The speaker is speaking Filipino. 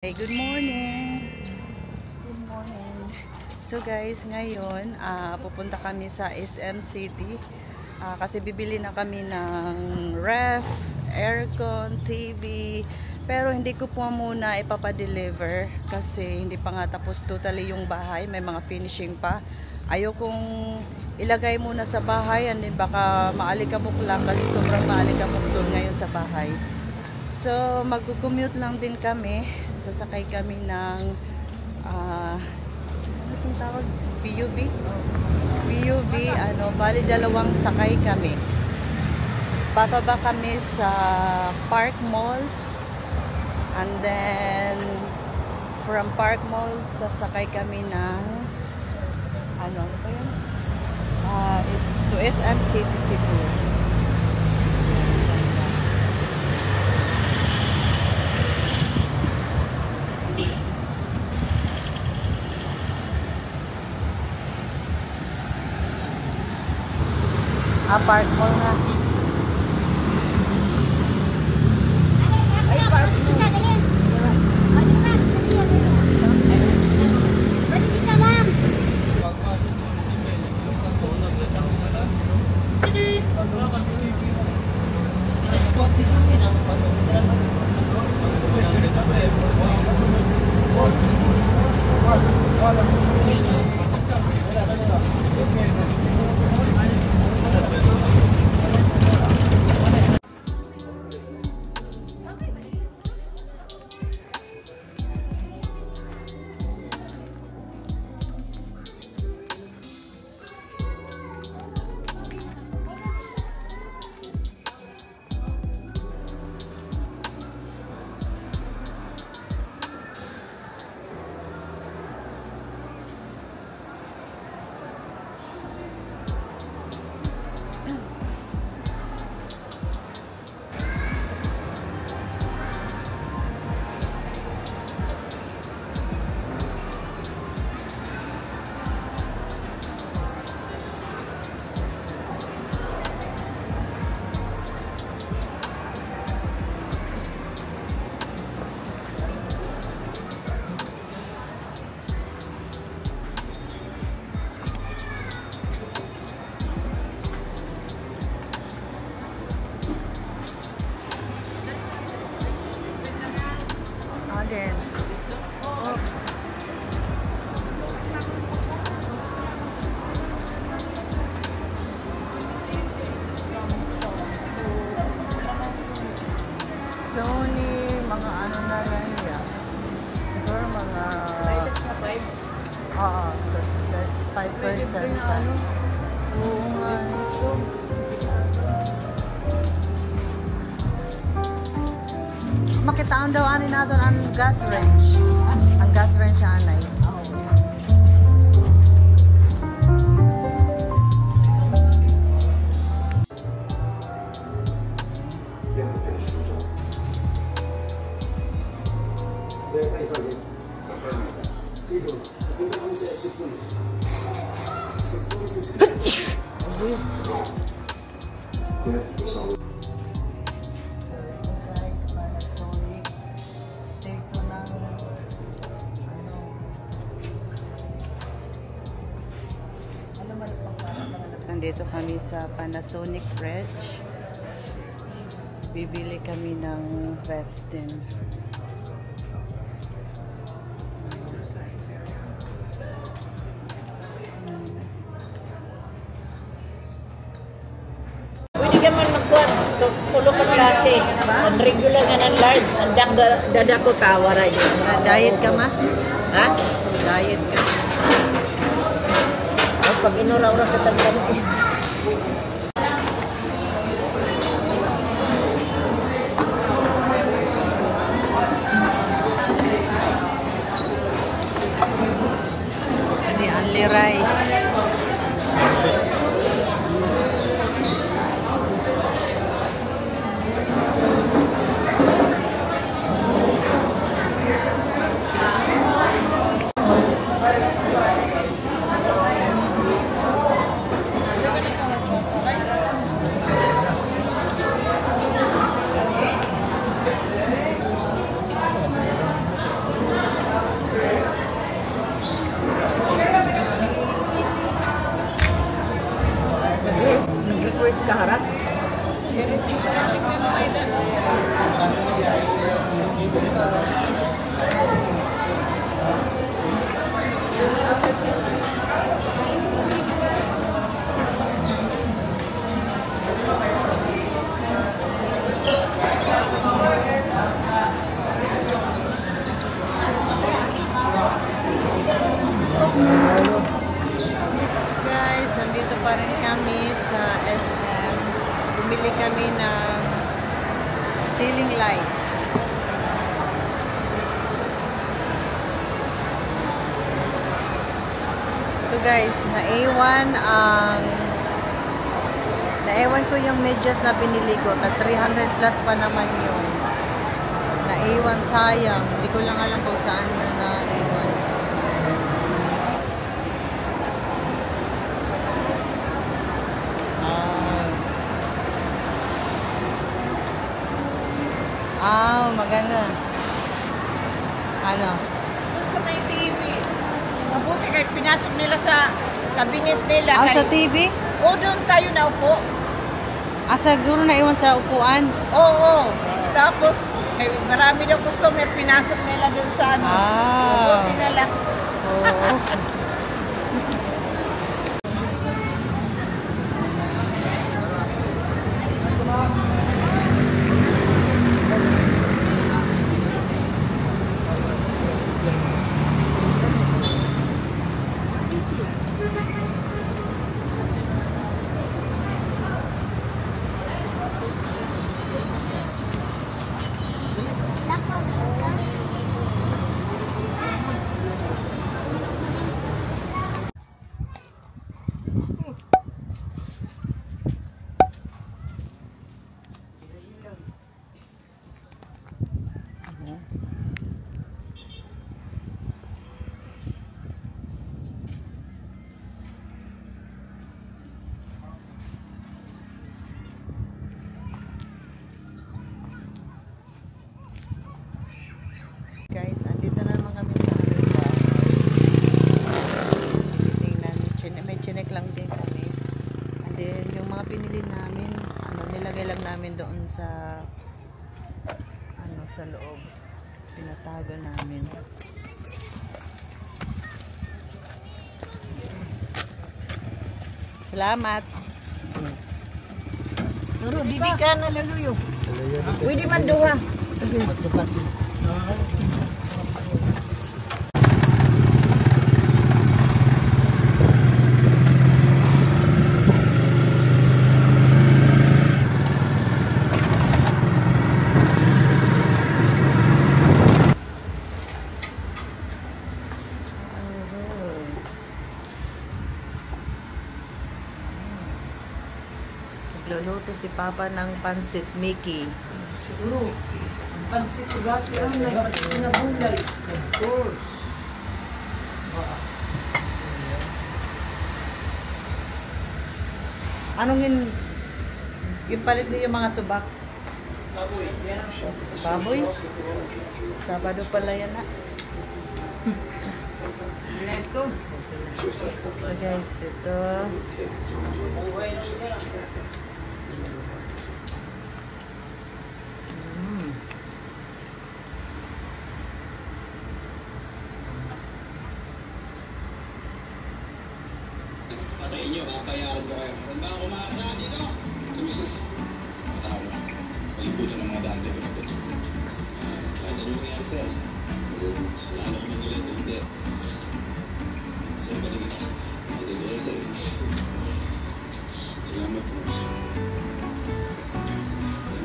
Hey, good morning. Good morning. So guys, ngayon pupunta kami sa SM City kasi bibili na kami ng ref, aircon, TV. Pero hindi ko po muna ipapadeliver kasi hindi pa nga tapos totally yung bahay. May mga finishing pa. Ayokong ilagay muna sa bahay and then baka maalikabok lang kasi sobrang maalikabok doon ngayon sa bahay. So mag-commute lang din kami. Sasakay kami ng ano itong tawag? PUV? PUV, bali dalawang sakay kami. Bababa kami sa Park Mall and then from Park Mall sasakay kami ng ano ba yun? To SM City Cebu. Park Mall nga. Ay, Park Mall. Again. Sony, mga ano na lang yan. Siguro mga that's 5% pa. Oo nga. Makitaan daw ani natin ang gas range. Ang gas range anay. Nandito kami sa Panasonic Fridge. Bibili kami ng ref din. Pwede ka man magkuhan. Tulo ka klase. Ang regular nga ng large. Ang dada ko kawara yun. Diet ka ma? Ha? Diet ka. Pag inuraw-uraw katagdan ko. Ini only rice. guys, naiwan ko yung medyas na binili ko. 300 plus pa naman yun. Naiwan, sayang. Hindi ko lang alam kung saan na naiwan. Maganda. Ano? Sa may TV. Mabuti kahit pinasok nila sa kabinet nila. Sa TV? O, doon tayo naupo. Siguro naiwan sa upuan. Oo. Tapos, marami daw customer pinasok nila doon sa ano. Mabuti na lang. Oo. Guys, andito na naman kami sa Aruba. Tingnan, may chinek lang din kami. And then, yung mga pinili namin, nilagay lang namin doon sa sa loob. Pinatago namin. Salamat. Nuro, didi ka na laluyo. Pwede man duha. Nagluluto si Papa ng pansit Mickey. Siguro, ang pansit kasi ang nabulay. Of course. Anong yung palit niyo yung mga subak? Baboy. Baboy? Sabado pala yan na. Ito. So guys, ito. Patayin nyo, kapayaran ko kayo. Kung ba ako makasama dito? Tumisis. Matalo. Palibutan ng mga daan dito. Kahit ano nangyari sir. Sulalo ko ng ulit. Hindi. Sir, balik kita. Hindi ko lang sir. Salamat po. Salamat.